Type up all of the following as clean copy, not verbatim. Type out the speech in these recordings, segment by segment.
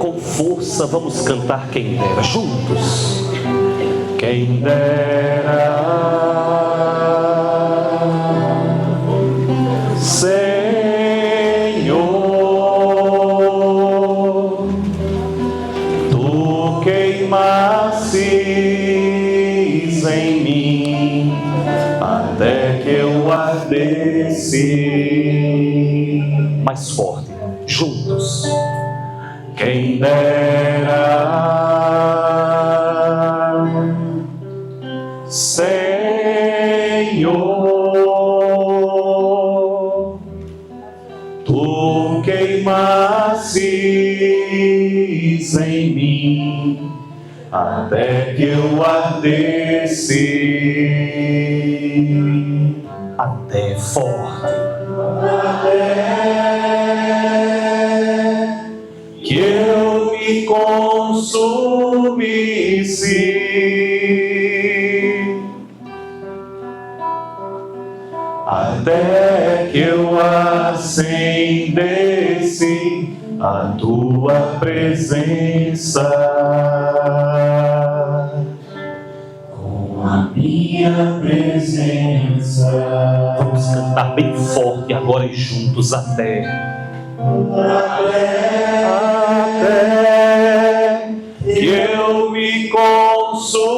com força, vamos cantar Quem Dera, juntos. Quem dera, Senhor, Tu queimasses em mim até que eu ardesse. Mais forte, juntos. Quem dera, Senhor, Tu queimasses em mim até que eu ardesse. Até forte. Até que eu me consumisse, até que eu acendesse a Tua presença com a minha presença. Vamos cantar bem forte agora e juntos. Até que eu me consumisse,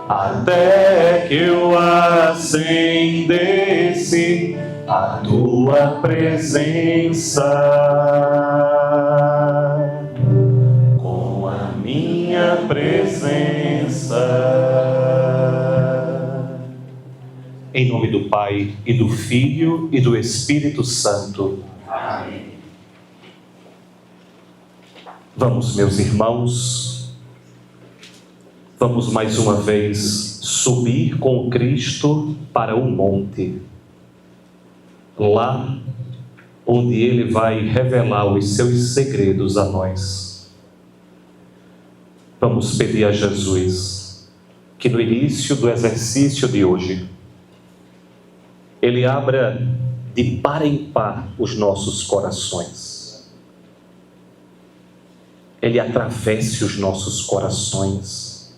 até que eu acendesse a Tua presença com a minha presença. Em nome do Pai, e do Filho, e do Espírito Santo. Amém. Vamos, meus irmãos, vamos mais uma vez subir com Cristo para o monte, lá onde Ele vai revelar os seus segredos a nós. Vamos pedir a Jesus que no início do exercício de hoje, Ele abra de par em par os nossos corações. Ele atravesse os nossos corações,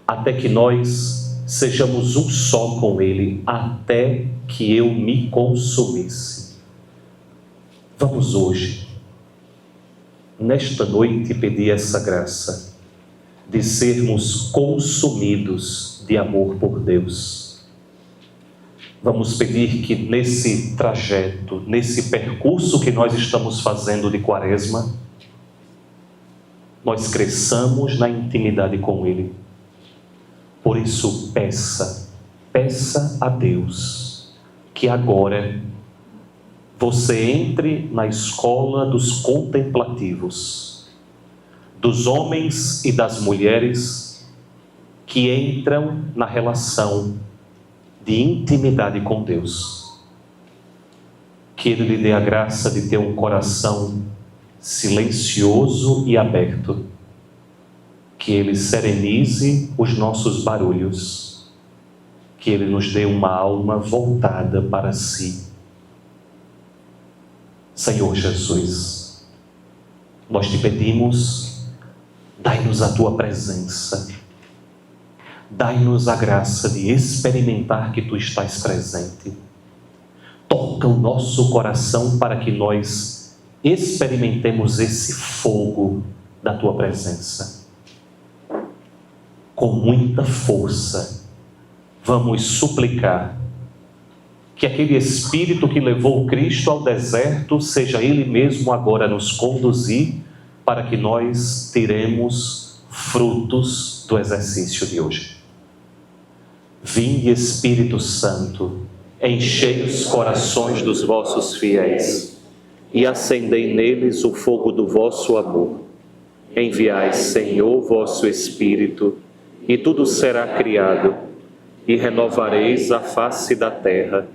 até que nós sejamos um só com Ele, até que eu me consumisse. Vamos hoje, nesta noite, pedir essa graça de sermos consumidos de amor por Deus. Vamos pedir que nesse trajeto, nesse percurso que nós estamos fazendo de Quaresma, nós cresçamos na intimidade com Ele. Por isso, peça a Deus que agora você entre na escola dos contemplativos, dos homens e das mulheres que entram na relação de intimidade com Deus. Que Ele lhe dê a graça de ter um coração silencioso e aberto. Que Ele serenize os nossos barulhos. Que Ele nos dê uma alma voltada para si. Senhor Jesus, nós te pedimos, dai-nos a Tua presença. Dai-nos a graça de experimentar que Tu estás presente. Toca o nosso coração para que nós experimentemos esse fogo da Tua presença. Com muita força, vamos suplicar que aquele Espírito que levou Cristo ao deserto seja Ele mesmo agora a nos conduzir para que nós tiremos frutos do exercício de hoje. Vinde, Espírito Santo, enchei os corações dos vossos fiéis e acendei neles o fogo do vosso amor. Enviai, Senhor, vosso Espírito, e tudo será criado, e renovareis a face da terra.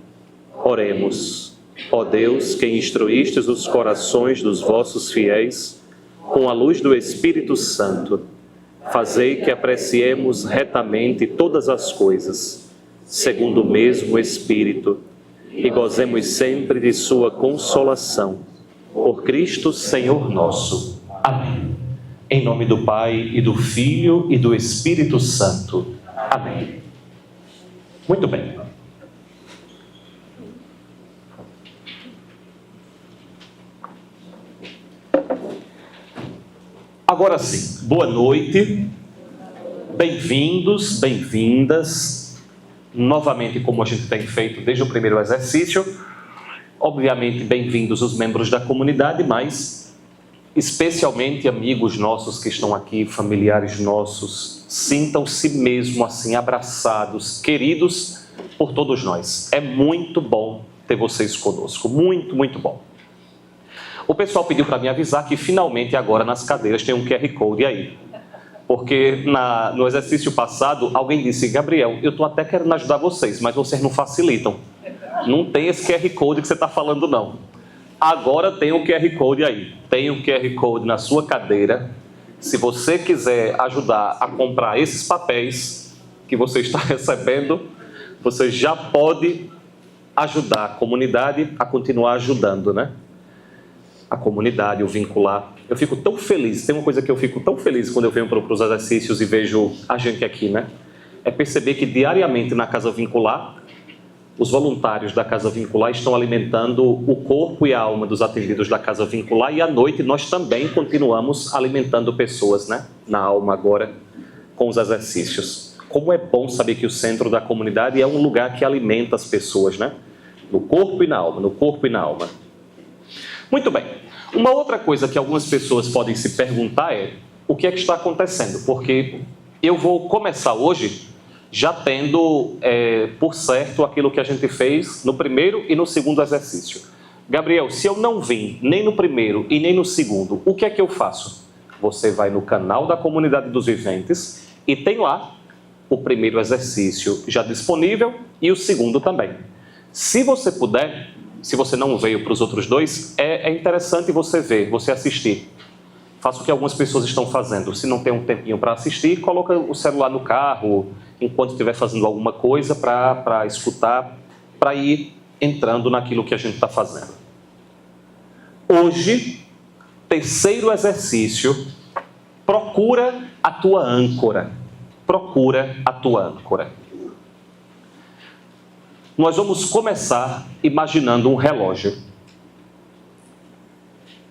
Oremos. Ó Deus, que instruístes os corações dos vossos fiéis com a luz do Espírito Santo, fazei que apreciemos retamente todas as coisas, segundo o mesmo Espírito, e gozemos sempre de sua consolação. Por Cristo, Senhor nosso. Amém. Em nome do Pai, e do Filho, e do Espírito Santo. Amém. Muito bem. Agora sim, boa noite. Bem-vindos, bem-vindas. Novamente, como a gente tem feito desde o primeiro exercício. Obviamente, bem-vindos os membros da comunidade, mas especialmente amigos nossos que estão aqui, familiares nossos, sintam-se mesmo assim abraçados, queridos por todos nós. É muito bom ter vocês conosco, muito, muito bom. O pessoal pediu para me avisar que finalmente agora nas cadeiras tem um QR Code aí. Porque no exercício passado alguém disse: Gabriel, eu estou até querendo ajudar vocês, mas vocês não facilitam. Não tem esse QR Code que você está falando, não. Agora tem um QR Code aí. Tem um QR Code na sua cadeira. Se você quiser ajudar a comprar esses papéis que você está recebendo, você já pode ajudar a comunidade a continuar ajudando, né? A comunidade, o vincular. Eu fico tão feliz. Tem uma coisa que eu fico tão feliz quando eu venho para os exercícios e vejo a gente aqui, né? É perceber que diariamente na Casa Vincular, os voluntários da Casa Vincular estão alimentando o corpo e a alma dos atendidos da Casa Vincular, e à noite nós também continuamos alimentando pessoas, né? Na alma agora, com os exercícios. Como é bom saber que o centro da comunidade é um lugar que alimenta as pessoas, né? No corpo e na alma, no corpo e na alma. Muito bem. Uma outra coisa que algumas pessoas podem se perguntar é: o que é que está acontecendo? Porque eu vou começar hoje já tendo por certo aquilo que a gente fez no primeiro e no segundo exercício. Gabriel, se eu não vim nem no primeiro e nem no segundo, o que é que eu faço? Você vai no canal da Comunidade dos Viventes e tem lá o primeiro exercício já disponível e o segundo também. Se você puder, se você não veio para os outros dois, é interessante você ver, você assistir. Faça o que algumas pessoas estão fazendo. Se não tem um tempinho para assistir, coloca o celular no carro, enquanto estiver fazendo alguma coisa para escutar, para ir entrando naquilo que a gente está fazendo. Hoje, terceiro exercício, procura a tua âncora. Procura a tua âncora. Nós vamos começar imaginando um relógio.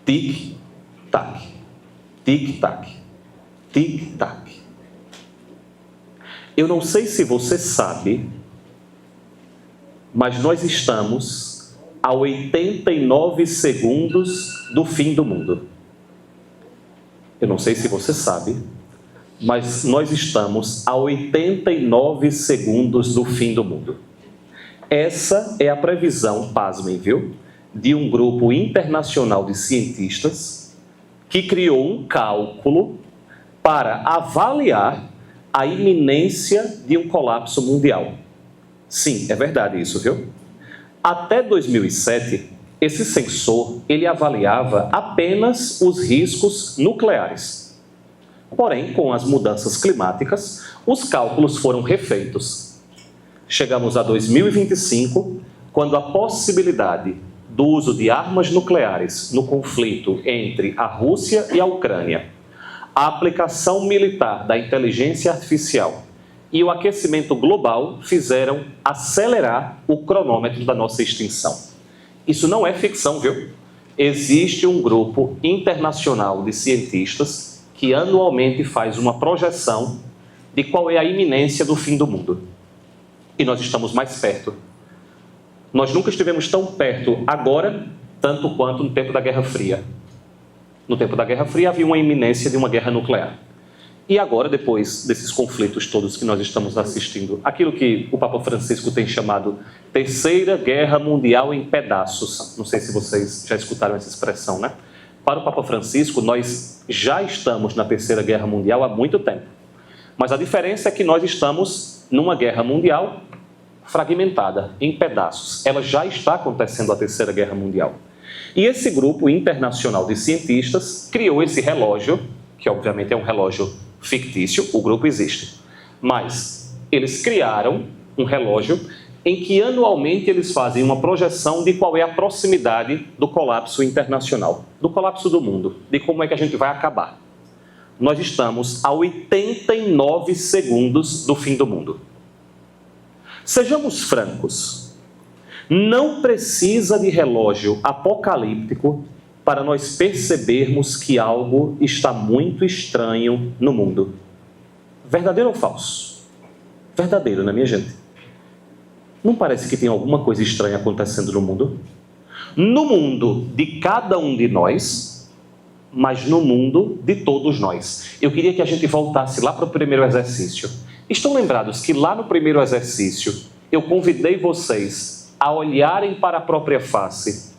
Tic-tac, tic-tac, tic-tac. Eu não sei se você sabe, mas nós estamos a 89 segundos do fim do mundo. Eu não sei se você sabe, mas nós estamos a 89 segundos do fim do mundo. Essa é a previsão, pasmem, viu? De um grupo internacional de cientistas que criou um cálculo para avaliar a iminência de um colapso mundial. Sim, é verdade isso, viu? Até 2007, esse sensor, ele avaliava apenas os riscos nucleares. Porém, com as mudanças climáticas, os cálculos foram refeitos. Chegamos a 2025, quando a possibilidade do uso de armas nucleares no conflito entre a Rússia e a Ucrânia, a aplicação militar da inteligência artificial e o aquecimento global fizeram acelerar o cronômetro da nossa extinção. Isso não é ficção, viu? Existe um grupo internacional de cientistas que anualmente faz uma projeção de qual é a iminência do fim do mundo. E nós estamos mais perto. Nós nunca estivemos tão perto agora, tanto quanto no tempo da Guerra Fria. No tempo da Guerra Fria havia uma iminência de uma guerra nuclear. E agora, depois desses conflitos todos que nós estamos assistindo, aquilo que o Papa Francisco tem chamado Terceira Guerra Mundial em pedaços. Não sei se vocês já escutaram essa expressão, né? Para o Papa Francisco, nós já estamos na Terceira Guerra Mundial há muito tempo. Mas a diferença é que nós estamos numa guerra mundial fragmentada, em pedaços. Ela já está acontecendo, a Terceira Guerra Mundial. E esse grupo internacional de cientistas criou esse relógio, que obviamente é um relógio fictício, o grupo existe. Mas eles criaram um relógio em que anualmente eles fazem uma projeção de qual é a proximidade do colapso internacional, do colapso do mundo, de como é que a gente vai acabar. Nós estamos a 89 segundos do fim do mundo. Sejamos francos, não precisa de relógio apocalíptico para nós percebermos que algo está muito estranho no mundo. Verdadeiro ou falso? Verdadeiro, né, minha gente? Não parece que tem alguma coisa estranha acontecendo no mundo? No mundo de cada um de nós, mas no mundo de todos nós. Eu queria que a gente voltasse lá para o primeiro exercício. Estão lembrados que lá no primeiro exercício eu convidei vocês a olharem para a própria face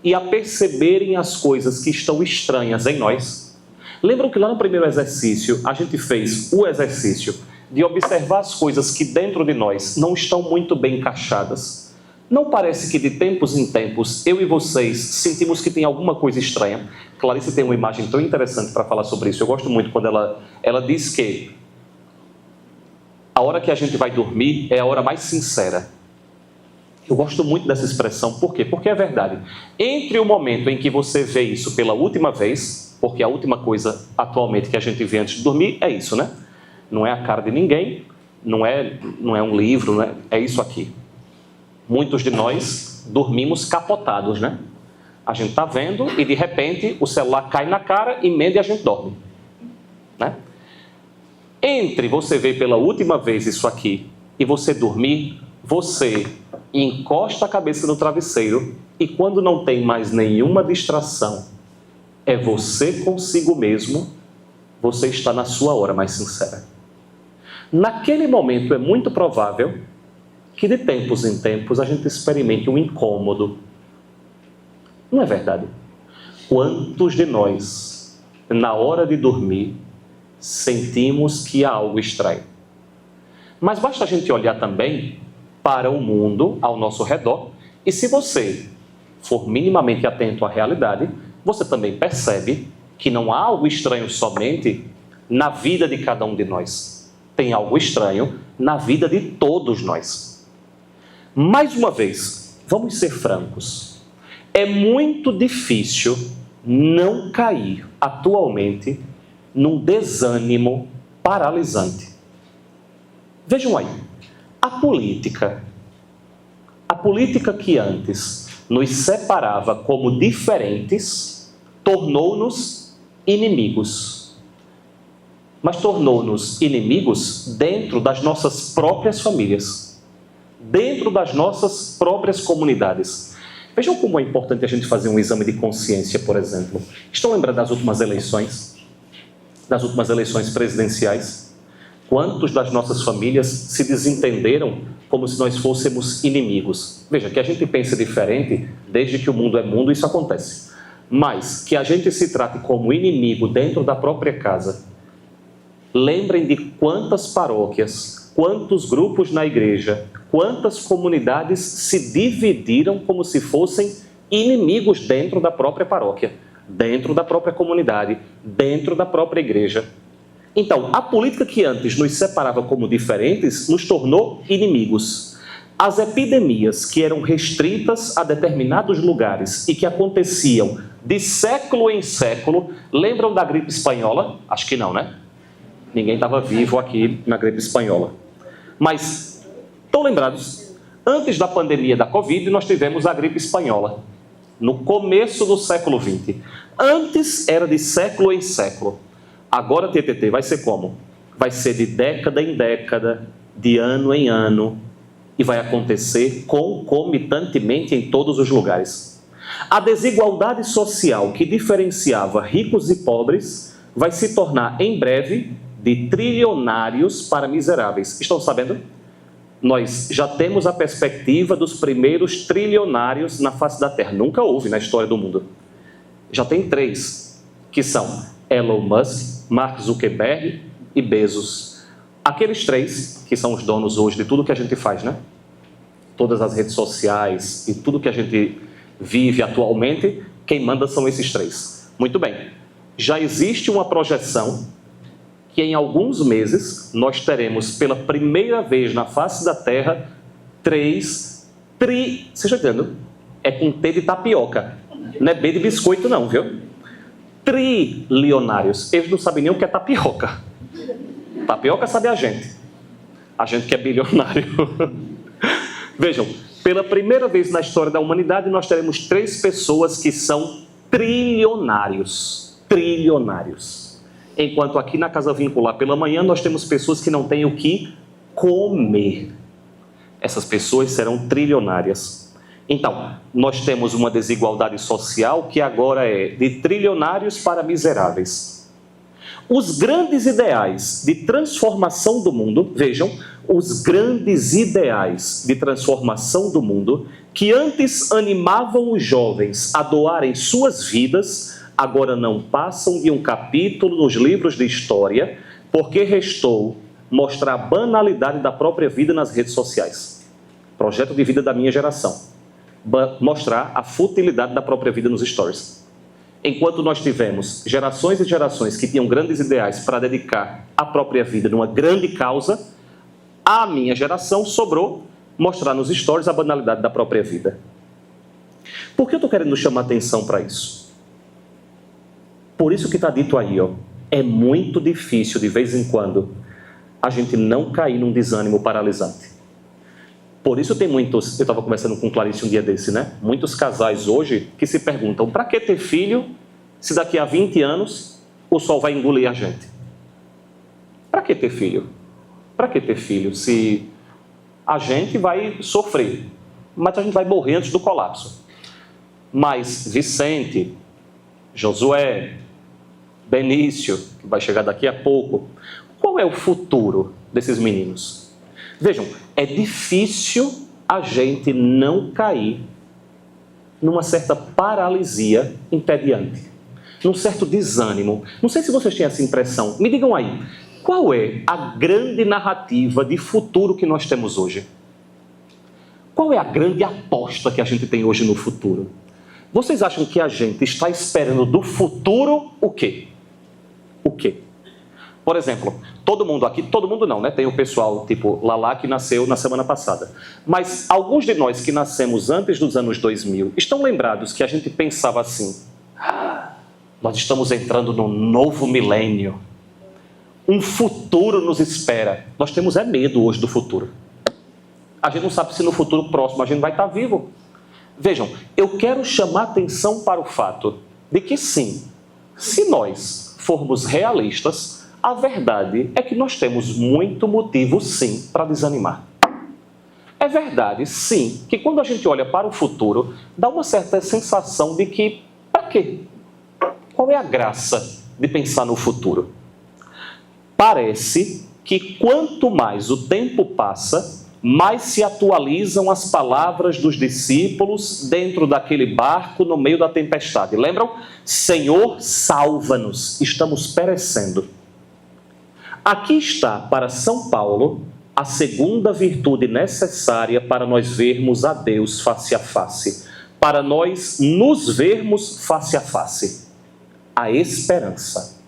e a perceberem as coisas que estão estranhas em nós? Lembram que lá no primeiro exercício a gente fez o exercício de observar as coisas que dentro de nós não estão muito bem encaixadas? Não parece que de tempos em tempos eu e vocês sentimos que tem alguma coisa estranha? Clarice tem uma imagem tão interessante para falar sobre isso. Eu gosto muito quando ela diz que a hora que a gente vai dormir é a hora mais sincera. Eu gosto muito dessa expressão. Por quê? Porque é verdade. Entre o momento em que você vê isso pela última vez, porque a última coisa atualmente que a gente vê antes de dormir é isso, né? Não é a cara de ninguém, não é um livro, né? É isso aqui. Muitos de nós dormimos capotados, né? A gente está vendo e de repente o celular cai na cara, emenda e a gente dorme, né? Entre você ver pela última vez isso aqui e você dormir, você encosta a cabeça no travesseiro e quando não tem mais nenhuma distração, é você consigo mesmo, você está na sua hora mais sincera. Naquele momento é muito provável que de tempos em tempos a gente experimente um incômodo. Não é verdade? Quantos de nós, na hora de dormir, sentimos que há algo estranho? Mas basta a gente olhar também para o mundo ao nosso redor e se você for minimamente atento à realidade, você também percebe que não há algo estranho somente na vida de cada um de nós. Tem algo estranho na vida de todos nós. Mais uma vez, vamos ser francos. É muito difícil não cair atualmente num desânimo paralisante. Vejam aí, a política que antes nos separava como diferentes, tornou-nos inimigos. Mas tornou-nos inimigos dentro das nossas próprias famílias, dentro das nossas próprias comunidades. Vejam como é importante a gente fazer um exame de consciência, por exemplo. Estão lembrando das últimas eleições? Das últimas eleições presidenciais? Quantos das nossas famílias se desentenderam como se nós fôssemos inimigos? Veja, que a gente pense diferente, desde que o mundo é mundo, isso acontece. Mas que a gente se trate como inimigo dentro da própria casa. Lembrem de quantas paróquias, quantos grupos na igreja, quantas comunidades se dividiram como se fossem inimigos dentro da própria paróquia, dentro da própria comunidade, dentro da própria igreja. Então, a política que antes nos separava como diferentes nos tornou inimigos. As epidemias que eram restritas a determinados lugares e que aconteciam de século em século, lembram da gripe espanhola? Acho que não, né? Ninguém estava vivo aqui na gripe espanhola. Mas, estão lembrados? Antes da pandemia da Covid, nós tivemos a gripe espanhola. No começo do século XX. Antes era de século em século. Agora, TTT, vai ser como? Vai ser de década em década, de ano em ano, e vai acontecer concomitantemente em todos os lugares. A desigualdade social que diferenciava ricos e pobres vai se tornar, em breve, de trilionários para miseráveis. Estão sabendo? Nós já temos a perspectiva dos primeiros trilionários na face da Terra. Nunca houve na história do mundo. Já tem 3, que são Elon Musk, Mark Zuckerberg e Bezos. Aqueles 3, que são os donos hoje de tudo que a gente faz, né? Todas as redes sociais e tudo que a gente vive atualmente, quem manda são esses 3. Muito bem. Já existe uma projeção que em alguns meses nós teremos pela primeira vez na face da Terra Vocês estão entendendo? É com T de tapioca. Não é B de biscoito não, viu? Trilionários. Eles não sabem nem o que é tapioca. Tapioca sabe a gente. A gente que é bilionário. Vejam, pela primeira vez na história da humanidade, nós teremos 3 pessoas que são trilionários. Trilionários. Enquanto aqui na Casa Vincular, pela manhã, nós temos pessoas que não têm o que comer. Essas pessoas serão trilionárias. Então, nós temos uma desigualdade social que agora é de trilionários para miseráveis. Os grandes ideais de transformação do mundo, vejam, os grandes ideais de transformação do mundo, que antes animavam os jovens a doarem suas vidas, agora não passam de um capítulo nos livros de história, porque restou mostrar a banalidade da própria vida nas redes sociais. Projeto de vida da minha geração. Mostrar a futilidade da própria vida nos stories. Enquanto nós tivemos gerações e gerações que tinham grandes ideais para dedicar a própria vida numa grande causa, a minha geração sobrou mostrar nos stories a banalidade da própria vida. Por que eu estou querendo chamar atenção para isso? Por isso que está dito aí, ó, é muito difícil de vez em quando a gente não cair num desânimo paralisante. Por isso tem muitos, eu estava conversando com Clarice um dia desse, né? Muitos casais hoje que se perguntam, para que ter filho se daqui a 20 anos o sol vai engolir a gente? Para que ter filho? Para que ter filho se a gente vai sofrer, mas a gente vai morrer antes do colapso? Mas Vicente, Josué, Benício, que vai chegar daqui a pouco, qual é o futuro desses meninos? Vejam, é difícil a gente não cair numa certa paralisia entediante, num certo desânimo. Não sei se vocês têm essa impressão. Me digam aí, qual é a grande narrativa de futuro que nós temos hoje? Qual é a grande aposta que a gente tem hoje no futuro? Vocês acham que a gente está esperando do futuro o quê? O quê? Por exemplo, todo mundo aqui, todo mundo não, né? Tem o pessoal tipo Lala que nasceu na semana passada. Mas alguns de nós que nascemos antes dos anos 2000 estão lembrados que a gente pensava assim: nós estamos entrando num novo milênio. Um futuro nos espera. Nós temos medo hoje do futuro. A gente não sabe se no futuro próximo a gente vai estar vivo. Vejam, eu quero chamar atenção para o fato de que sim, se nós formos realistas, a verdade é que nós temos muito motivo, sim, para desanimar. É verdade, sim, que quando a gente olha para o futuro, dá uma certa sensação de que, para quê? Qual é a graça de pensar no futuro? Parece que quanto mais o tempo passa, mais se atualizam as palavras dos discípulos dentro daquele barco no meio da tempestade. Lembram? Senhor, salva-nos, estamos perecendo. Aqui está, para São Paulo, a segunda virtude necessária para nós vermos a Deus face a face, para nós nos vermos face a face: a esperança.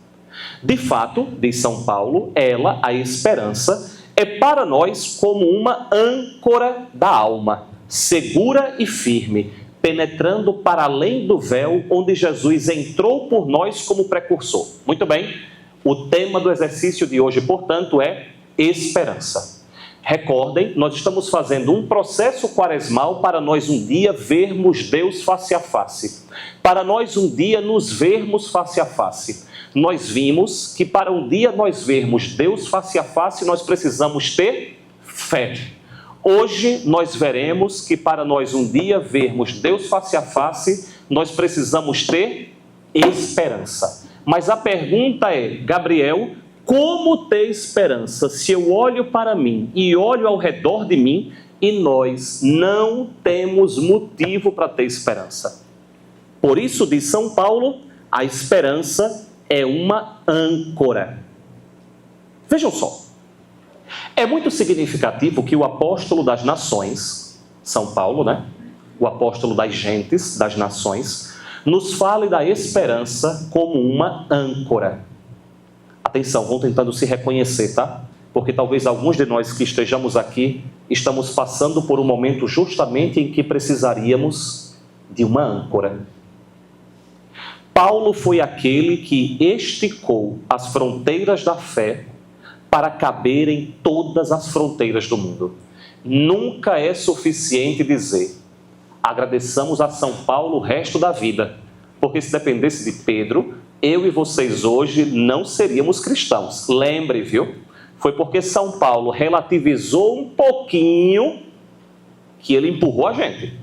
De fato, diz São Paulo, ela, a esperança, é para nós como uma âncora da alma, segura e firme, penetrando para além do véu onde Jesus entrou por nós como precursor. Muito bem. O tema do exercício de hoje, portanto, é esperança. Recordem, nós estamos fazendo um processo quaresmal para nós um dia vermos Deus face a face. Para nós um dia nos vermos face a face. Nós vimos que para um dia nós vermos Deus face a face, nós precisamos ter fé. Hoje nós veremos que para nós um dia vermos Deus face a face, nós precisamos ter esperança. Mas a pergunta é, Gabriel, como ter esperança se eu olho para mim e olho ao redor de mim e nós não temos motivo para ter esperança? Por isso, diz São Paulo, a esperança é uma âncora. Vejam só, é muito significativo que o apóstolo das nações, São Paulo, né? O apóstolo das gentes, das nações, nos fale da esperança como uma âncora. Atenção, vão tentando se reconhecer, tá? porque talvez alguns de nós que estejamos aqui estamos passando por um momento justamente em que precisaríamos de uma âncora. Paulo foi aquele que esticou as fronteiras da fé para caber em todas as fronteiras do mundo. Nunca é suficiente dizer: agradeçamos a São Paulo o resto da vida, porque se dependesse de Pedro, eu e vocês hoje não seríamos cristãos. Lembre, viu? Foi porque São Paulo relativizou um pouquinho que ele empurrou a gente.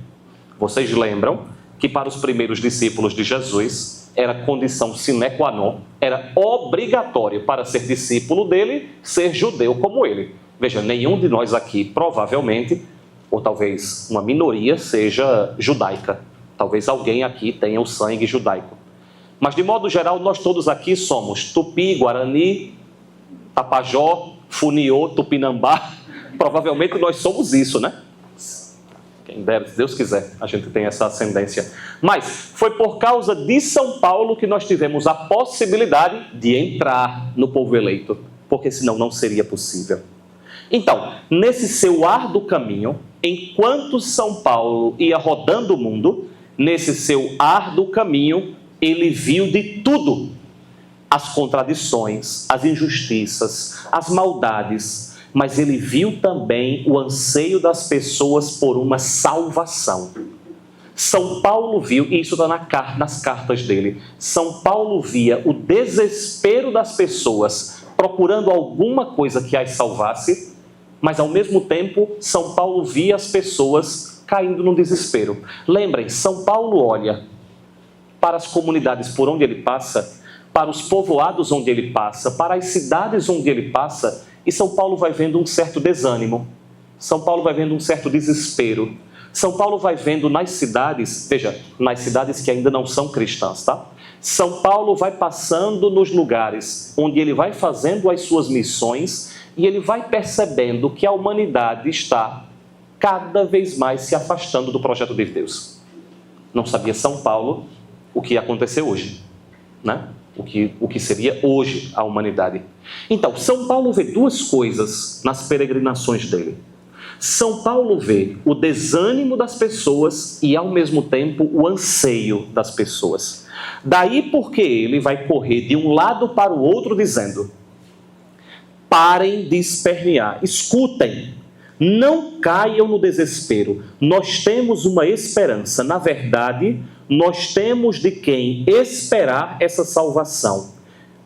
Vocês lembram que para os primeiros discípulos de Jesus era condição sine qua non, era obrigatório para ser discípulo dele ser judeu como ele. Veja, nenhum de nós aqui provavelmente, ou talvez uma minoria, seja judaica. Talvez alguém aqui tenha o sangue judaico. Mas de modo geral, nós todos aqui somos Tupi, Guarani, Tapajó, Funiô, Tupinambá. Provavelmente nós somos isso, né? Quem dera, se Deus quiser, a gente tem essa ascendência. Mas foi por causa de São Paulo que nós tivemos a possibilidade de entrar no povo eleito, porque senão não seria possível. Então, nesse seu árduo caminho, enquanto São Paulo ia rodando o mundo, nesse seu árduo caminho, ele viu de tudo: as contradições, as injustiças, as maldades, mas ele viu também o anseio das pessoas por uma salvação. São Paulo viu, e isso está nas cartas dele, São Paulo via o desespero das pessoas procurando alguma coisa que as salvasse, mas ao mesmo tempo São Paulo via as pessoas caindo no desespero. Lembrem, São Paulo olha para as comunidades por onde ele passa, para os povoados onde ele passa, para as cidades onde ele passa, e São Paulo vai vendo um certo desânimo, São Paulo vai vendo um certo desespero, São Paulo vai vendo nas cidades, veja, nas cidades que ainda não são cristãs, tá? São Paulo vai passando nos lugares onde ele vai fazendo as suas missões e ele vai percebendo que a humanidade está cada vez mais se afastando do projeto de Deus. Não sabia São Paulo o que ia acontecer hoje, né? O que seria hoje a humanidade. Então, São Paulo vê duas coisas nas peregrinações dele. São Paulo vê o desânimo das pessoas e, ao mesmo tempo, o anseio das pessoas. Daí porque ele vai correr de um lado para o outro dizendo: parem de espernear, escutem, não caiam no desespero. Nós temos uma esperança. Na verdade, nós temos de quem esperar essa salvação.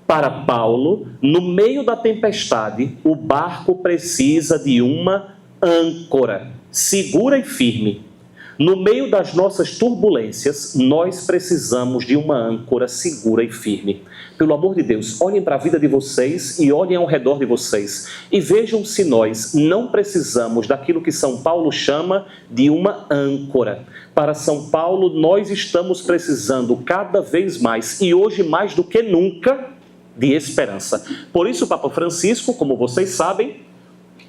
Para Paulo, no meio da tempestade, o barco precisa de uma âncora segura e firme. No meio das nossas turbulências, nós precisamos de uma âncora segura e firme. Pelo amor de Deus, olhem para a vida de vocês e olhem ao redor de vocês e vejam se nós não precisamos daquilo que São Paulo chama de uma âncora. Para São Paulo, nós estamos precisando cada vez mais, e hoje mais do que nunca, de esperança. Por isso, o Papa Francisco, como vocês sabem,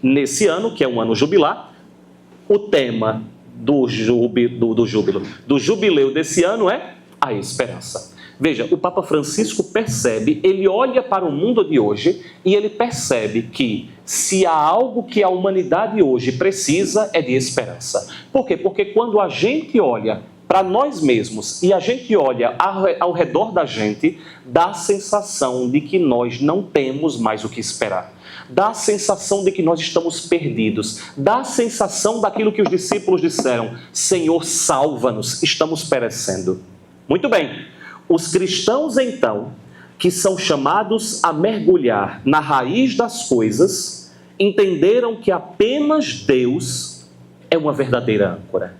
nesse ano, que é um ano jubilar, o tema do jubileu desse ano é a esperança. Veja, o Papa Francisco percebe, ele olha para o mundo de hoje e ele percebe que se há algo que a humanidade hoje precisa é de esperança. Por quê? Porque quando a gente olha para nós mesmos e a gente olha ao redor da gente, dá a sensação de que nós não temos mais o que esperar. Dá a sensação de que nós estamos perdidos. Dá a sensação daquilo que os discípulos disseram: Senhor, salva-nos, estamos perecendo. Muito bem, os cristãos então, que são chamados a mergulhar na raiz das coisas, entenderam que apenas Deus é uma verdadeira âncora.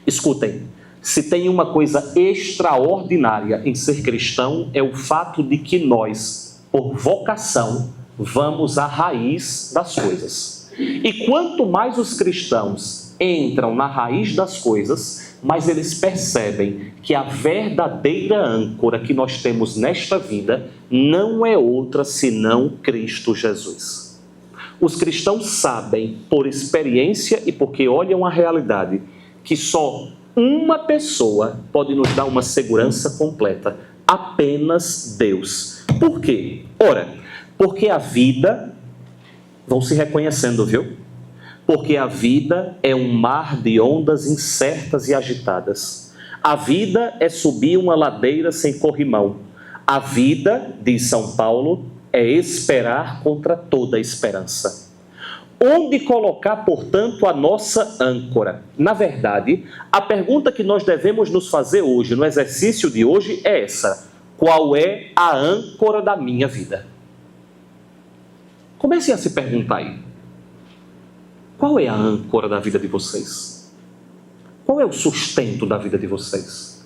Escutem, se tem uma coisa extraordinária em ser cristão, é o fato de que nós, por vocação, vamos à raiz das coisas. E quanto mais os cristãos entram na raiz das coisas, mais eles percebem que a verdadeira âncora que nós temos nesta vida não é outra senão Cristo Jesus. Os cristãos sabem, por experiência e porque olham a realidade, que só uma pessoa pode nos dar uma segurança completa: apenas Deus. Por quê? Ora, porque a vida Vão se reconhecendo, viu? Porque a vida é um mar de ondas incertas e agitadas. A vida é subir uma ladeira sem corrimão. A vida, diz São Paulo, é esperar contra toda esperança. Onde colocar, portanto, a nossa âncora? Na verdade, a pergunta que nós devemos nos fazer hoje, no exercício de hoje, é essa: qual é a âncora da minha vida? Comecem a se perguntar aí. Qual é a âncora da vida de vocês? Qual é o sustento da vida de vocês?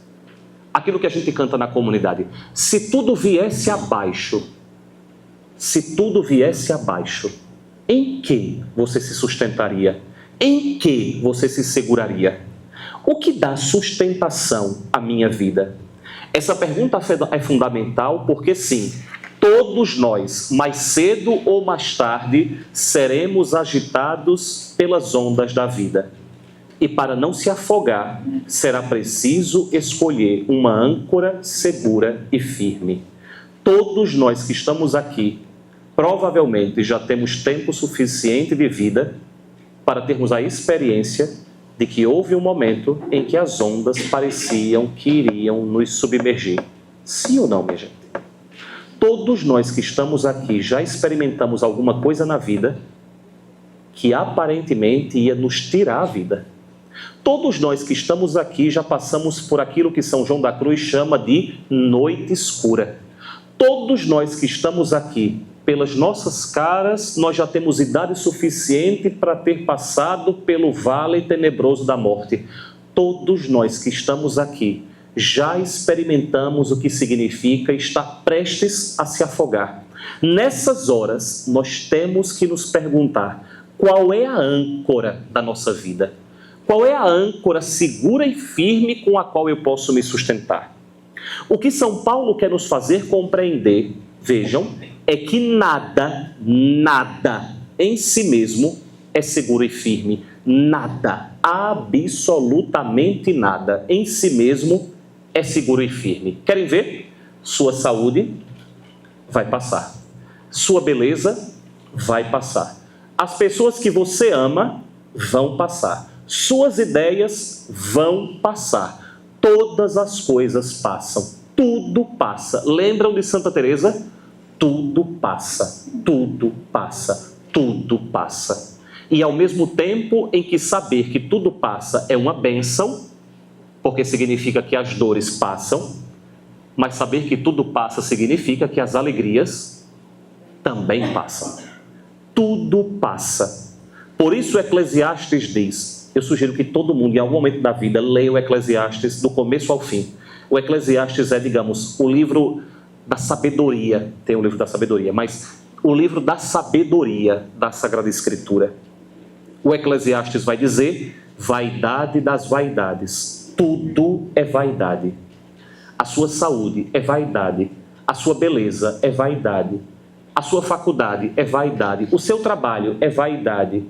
Aquilo que a gente canta na comunidade. Se tudo viesse abaixo, em que você se sustentaria? Em que você se seguraria? O que dá sustentação à minha vida? Essa pergunta é fundamental porque, sim, todos nós, mais cedo ou mais tarde, seremos agitados pelas ondas da vida. E para não se afogar, será preciso escolher uma âncora segura e firme. Todos nós que estamos aqui, provavelmente já temos tempo suficiente de vida para termos a experiência de que houve um momento em que as ondas pareciam que iriam nos submergir. Sim ou não, minha gente? Todos nós que estamos aqui já experimentamos alguma coisa na vida que aparentemente ia nos tirar a vida. Todos nós que estamos aqui já passamos por aquilo que São João da Cruz chama de noite escura. Todos nós que estamos aqui, pelas nossas caras, nós já temos idade suficiente para ter passado pelo vale tenebroso da morte. Todos nós que estamos aqui já experimentamos o que significa estar prestes a se afogar. Nessas horas, nós temos que nos perguntar: qual é a âncora da nossa vida? Qual é a âncora segura e firme com a qual eu posso me sustentar? O que São Paulo quer nos fazer compreender, vejam, é que nada em si mesmo é seguro e firme. Nada, absolutamente nada em si mesmo é seguro e firme. Querem ver? Sua saúde vai passar. Sua beleza vai passar. As pessoas que você ama vão passar. Suas ideias vão passar. Todas as coisas passam. Tudo passa. Lembram de Santa Teresa? Tudo passa. Tudo passa. Tudo passa. E ao mesmo tempo em que saber que tudo passa é uma bênção, porque significa que as dores passam, mas saber que tudo passa significa que as alegrias também passam. Tudo passa. Por isso Eclesiastes diz, eu sugiro que todo mundo em algum momento da vida leia o Eclesiastes do começo ao fim. O Eclesiastes é, digamos, o livro da sabedoria, tem o livro da sabedoria, mas o livro da sabedoria da Sagrada Escritura. O Eclesiastes vai dizer: vaidade das vaidades, tudo é vaidade. A sua saúde é vaidade, a sua beleza é vaidade, a sua faculdade é vaidade, o seu trabalho é vaidade,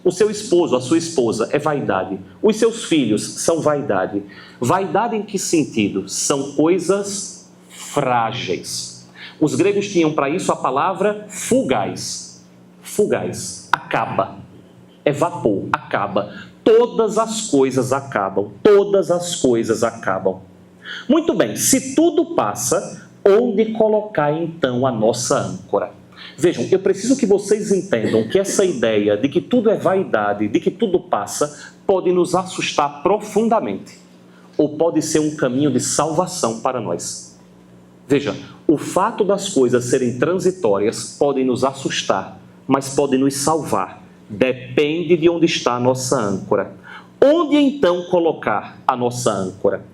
o seu esposo, a sua esposa é vaidade, os seus filhos são vaidade. Vaidade em que sentido? São coisas frágeis. Os gregos tinham para isso a palavra fugaz. Fugaz, acaba, é vapor, acaba. Todas as coisas acabam, todas as coisas acabam. Muito bem, se tudo passa, onde colocar então a nossa âncora? Vejam, eu preciso que vocês entendam que essa ideia de que tudo é vaidade, de que tudo passa, pode nos assustar profundamente, ou pode ser um caminho de salvação para nós. Veja, o fato das coisas serem transitórias pode nos assustar, mas pode nos salvar. Depende de onde está a nossa âncora. Onde então colocar a nossa âncora?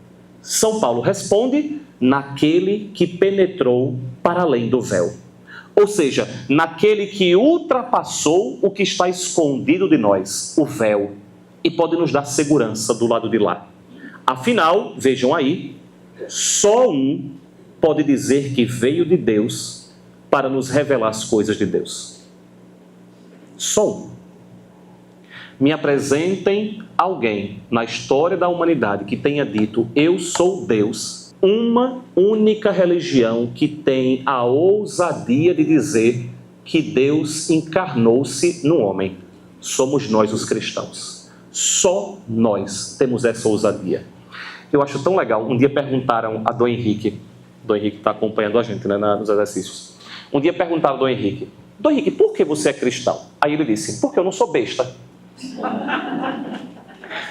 São Paulo responde: naquele que penetrou para além do véu. Ou seja, naquele que ultrapassou o que está escondido de nós, o véu, e pode nos dar segurança do lado de lá. Afinal, vejam aí, só um pode dizer que veio de Deus para nos revelar as coisas de Deus. Só um. Me apresentem alguém na história da humanidade que tenha dito: eu sou Deus. Uma única religião que tem a ousadia de dizer: que Deus encarnou-se no homem. Somos nós os cristãos. Só nós temos essa ousadia. Eu acho tão legal. Um dia perguntaram a Dom Henrique está acompanhando a gente, né, nos exercícios. Um dia perguntaram a Dom Henrique, por que você é cristão? Aí ele disse, porque eu não sou besta.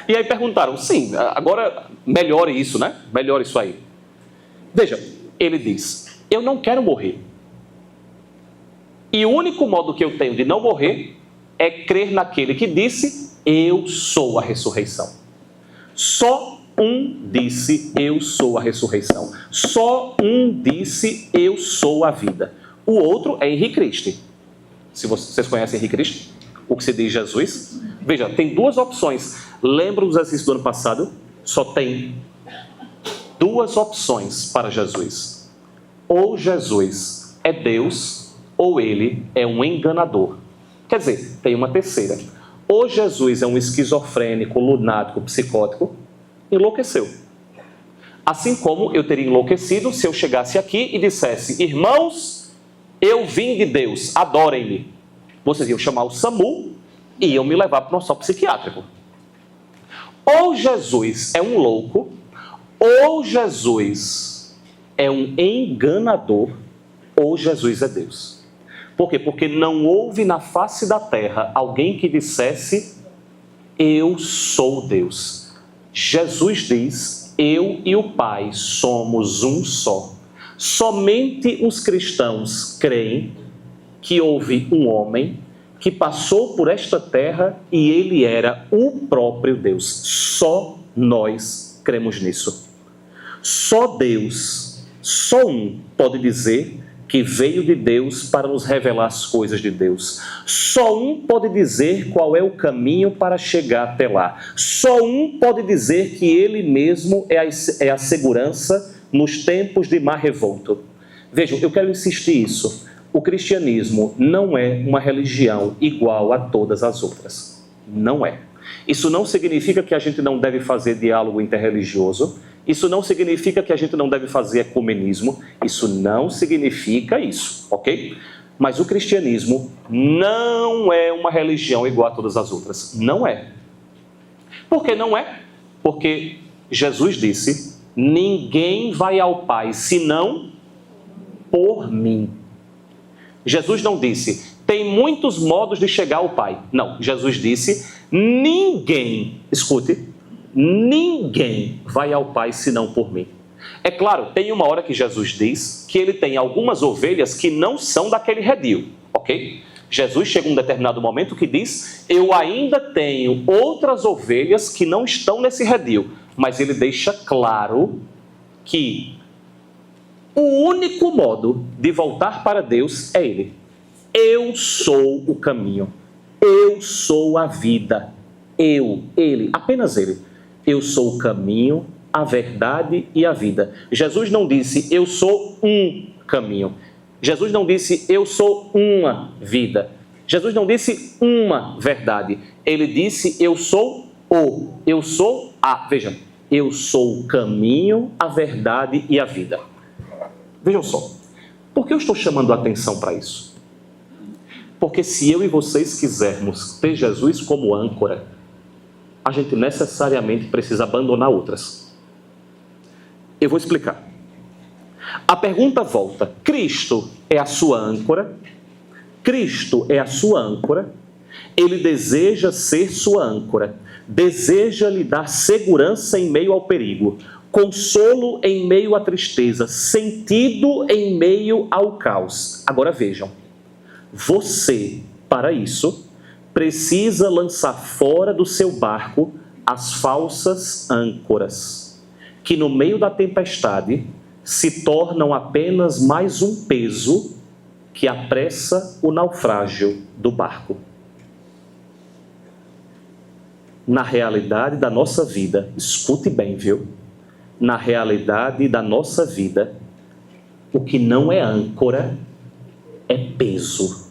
E aí perguntaram, sim, agora melhore isso, né? Melhore isso aí. Veja, ele diz, eu não quero morrer. E o único modo que eu tenho de não morrer é crer naquele que disse, eu sou a ressurreição. Só um disse, eu sou a ressurreição. Só um disse, eu sou a vida. O outro é Henri Cristo. Se vocês conhecem Henri Cristo, o que se diz Jesus. Veja, tem duas opções. Lembra dos exercícios do ano passado? Só tem duas opções para Jesus. Ou Jesus é Deus, ou ele é um enganador. Quer dizer, tem uma terceira. Ou Jesus é um esquizofrênico, lunático, psicótico, enlouqueceu. Assim como eu teria enlouquecido se eu chegasse aqui e dissesse, irmãos, eu vim de Deus, adorem-me. Vocês iam chamar o SAMU e iam me levar para um hospital psiquiátrico. Ou Jesus é um louco, ou Jesus é um enganador, ou Jesus é Deus. Por quê? Porque não houve na face da terra alguém que dissesse, eu sou Deus. Jesus diz, eu e o Pai somos um só. Somente os cristãos creem que houve um homem que passou por esta terra e ele era o próprio Deus. Só nós cremos nisso. Só Deus, só um pode dizer que veio de Deus para nos revelar as coisas de Deus. Só um pode dizer qual é o caminho para chegar até lá. Só um pode dizer que ele mesmo é a segurança nos tempos de mar revolto. Vejam, eu quero insistir isso. O cristianismo não é uma religião igual a todas as outras. Não é. Isso não significa que a gente não deve fazer diálogo interreligioso. Isso não significa que a gente não deve fazer ecumenismo. Isso não significa isso, ok? Mas o cristianismo não é uma religião igual a todas as outras. Não é. Por que não é? Porque Jesus disse, ninguém vai ao Pai senão por mim. Jesus não disse, tem muitos modos de chegar ao Pai. Não, Jesus disse, ninguém, escute, ninguém vai ao Pai senão por mim. É claro, tem uma hora que Jesus diz que ele tem algumas ovelhas que não são daquele redil, ok? Jesus chega em um determinado momento que diz, eu ainda tenho outras ovelhas que não estão nesse redil. Mas ele deixa claro que o único modo de voltar para Deus é ele. Eu sou o caminho. Eu sou a vida. Ele, apenas ele. Eu sou o caminho, a verdade e a vida. Jesus não disse, eu sou um caminho. Jesus não disse, eu sou uma vida. Jesus não disse uma verdade. Ele disse, eu sou a. Veja, eu sou o caminho, a verdade e a vida. Vejam só, por que eu estou chamando a atenção para isso? Porque se eu e vocês quisermos ter Jesus como âncora, a gente necessariamente precisa abandonar outras. Eu vou explicar. A pergunta volta, Cristo é a sua âncora? Cristo é a sua âncora? Ele deseja ser sua âncora, deseja lhe dar segurança em meio ao perigo, consolo em meio à tristeza, sentido em meio ao caos. Agora vejam, você, para isso, precisa lançar fora do seu barco as falsas âncoras, que no meio da tempestade se tornam apenas mais um peso que apressa o naufrágio do barco. Na realidade da nossa vida, escute bem, viu? Na realidade da nossa vida, o que não é âncora é peso.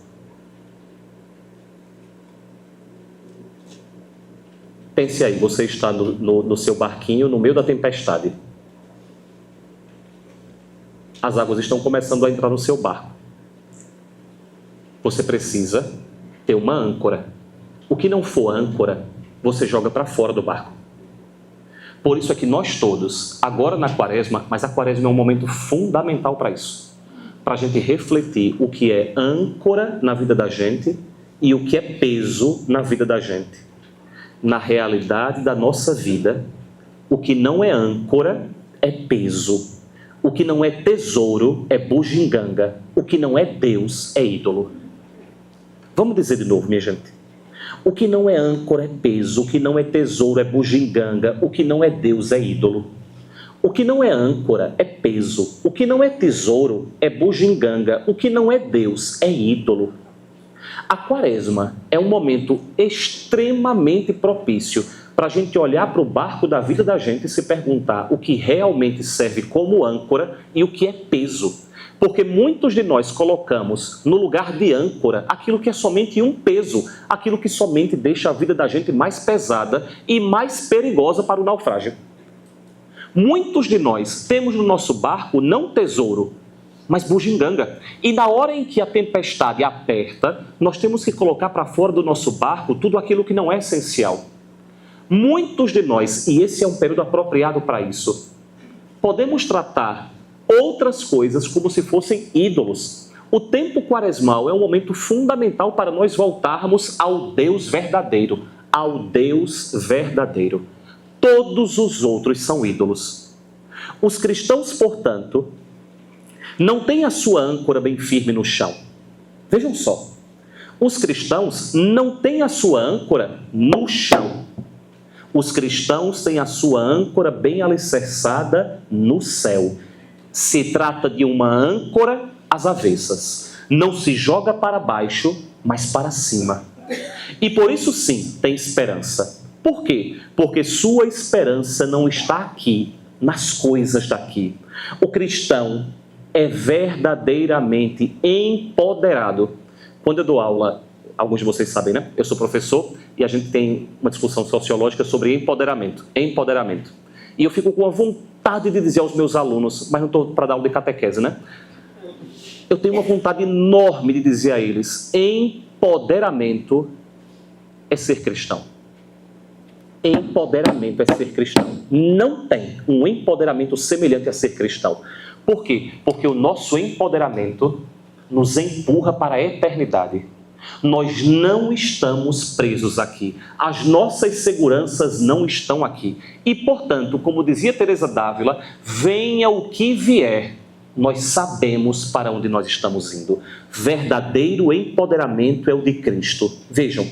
Pense aí, você está no seu barquinho no meio da tempestade. As águas estão começando a entrar no seu barco. você precisa ter uma âncora. O que não for âncora, você joga para fora do barco. Por isso é que nós todos, agora na quaresma, mas a quaresma é um momento fundamental para isso, para a gente refletir o que é âncora na vida da gente e o que é peso na vida da gente. Na realidade da nossa vida, o que não é âncora é peso. O que não é tesouro é bugiganga. O que não é Deus é ídolo. Vamos dizer de novo, minha gente. O que não é âncora é peso. O que não é tesouro é bugiganga. O que não é Deus é ídolo. O que não é âncora é peso. O que não é tesouro é bugiganga. O que não é Deus é ídolo. A quaresma é um momento extremamente propício para a gente olhar para o barco da vida da gente e se perguntar o que realmente serve como âncora e o que é peso. Porque muitos de nós colocamos no lugar de âncora aquilo que é somente um peso, aquilo que somente deixa a vida da gente mais pesada e mais perigosa para o naufrágio. Muitos de nós temos no nosso barco não tesouro, mas bugiganga. E na hora em que a tempestade aperta, nós temos que colocar para fora do nosso barco tudo aquilo que não é essencial. Muitos de nós, e esse é um período apropriado para isso, podemos tratar outras coisas como se fossem ídolos. O tempo quaresmal é um momento fundamental para nós voltarmos ao Deus verdadeiro. Ao Deus verdadeiro. Todos os outros são ídolos. Os cristãos, portanto, não têm a sua âncora bem firme no chão. Vejam só. Os cristãos não têm a sua âncora no chão. Os cristãos têm a sua âncora bem alicerçada no céu. Se trata de uma âncora às avessas. Não se joga para baixo, mas para cima. E por isso sim, tem esperança. Por quê? Porque sua esperança não está aqui, nas coisas daqui. O cristão é verdadeiramente empoderado. Quando eu dou aula, alguns de vocês sabem, né? Eu sou professor e a gente tem uma discussão sociológica sobre empoderamento. Empoderamento. E eu fico com a vontade de dizer aos meus alunos, mas não estou para dar aula de catequese, né? Eu tenho uma vontade enorme de dizer a eles, empoderamento é ser cristão. Empoderamento é ser cristão. Não tem um empoderamento semelhante a ser cristão. Por quê? Porque o nosso empoderamento nos empurra para a eternidade. Nós não estamos presos aqui. As nossas seguranças não estão aqui. E, portanto, como dizia Teresa d'Ávila, venha o que vier, nós sabemos para onde nós estamos indo. Verdadeiro empoderamento é o de Cristo. Vejam.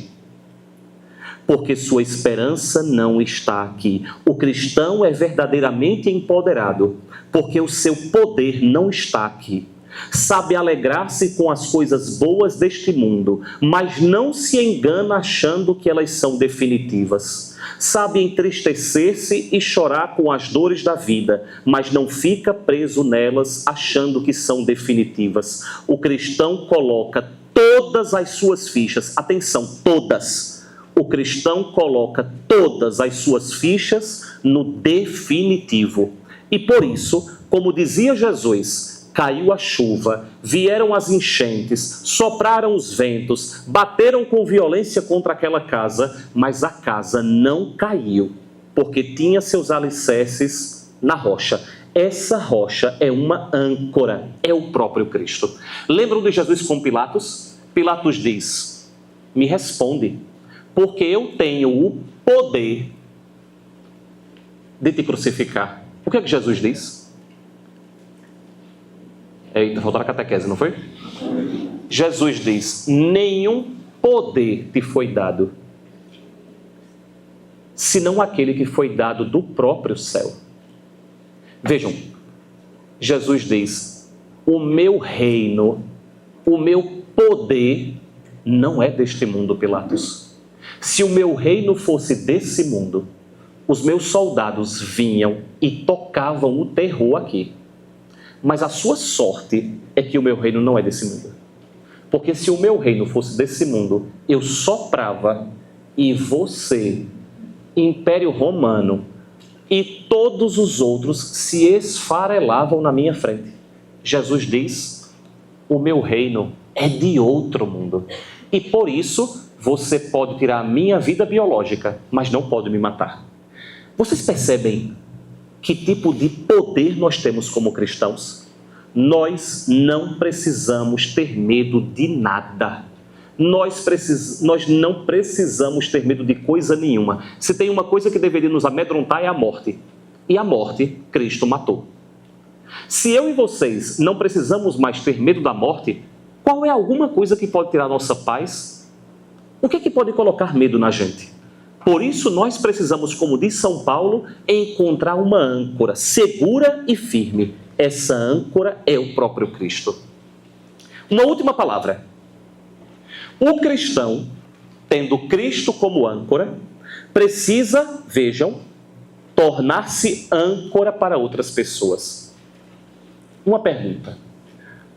Porque sua esperança não está aqui. O cristão é verdadeiramente empoderado, porque o seu poder não está aqui. Sabe alegrar-se com as coisas boas deste mundo, mas não se engana achando que elas são definitivas. Sabe entristecer-se e chorar com as dores da vida, mas não fica preso nelas achando que são definitivas. O cristão coloca todas as suas fichas, atenção, todas. O cristão coloca todas as suas fichas no definitivo. E por isso, como dizia Jesus, caiu a chuva, vieram as enchentes, sopraram os ventos, bateram com violência contra aquela casa, mas a casa não caiu, porque tinha seus alicerces na rocha. Essa rocha é uma âncora, é o próprio Cristo. Lembram de Jesus com Pilatos? Pilatos diz, me responde, porque eu tenho o poder de te crucificar. O que é que Jesus diz? Eita, faltou a catequese, não foi? Jesus diz, nenhum poder te foi dado, senão aquele que foi dado do próprio céu. Vejam, Jesus diz, o meu reino, o meu poder não é deste mundo, Pilatos. Se o meu reino fosse desse mundo, os meus soldados vinham e tocavam o terror aqui. Mas a sua sorte é que o meu reino não é desse mundo. Porque se o meu reino fosse desse mundo, eu soprava e você, Império Romano, e todos os outros se esfarelavam na minha frente. Jesus diz, o meu reino é de outro mundo. E por isso, você pode tirar a minha vida biológica, mas não pode me matar. Vocês percebem que tipo de poder nós temos como cristãos? Nós não precisamos ter medo de nada. Nós não precisamos ter medo de coisa nenhuma. Se tem uma coisa que deveria nos amedrontar é a morte. E a morte, Cristo matou. Se eu e vocês não precisamos mais ter medo da morte, qual é alguma coisa que pode tirar a nossa paz? O que é que pode colocar medo na gente? Por isso nós precisamos, como diz São Paulo, encontrar uma âncora segura e firme. Essa âncora é o próprio Cristo. Uma última palavra. O cristão, tendo Cristo como âncora, precisa, vejam, tornar-se âncora para outras pessoas. Uma pergunta.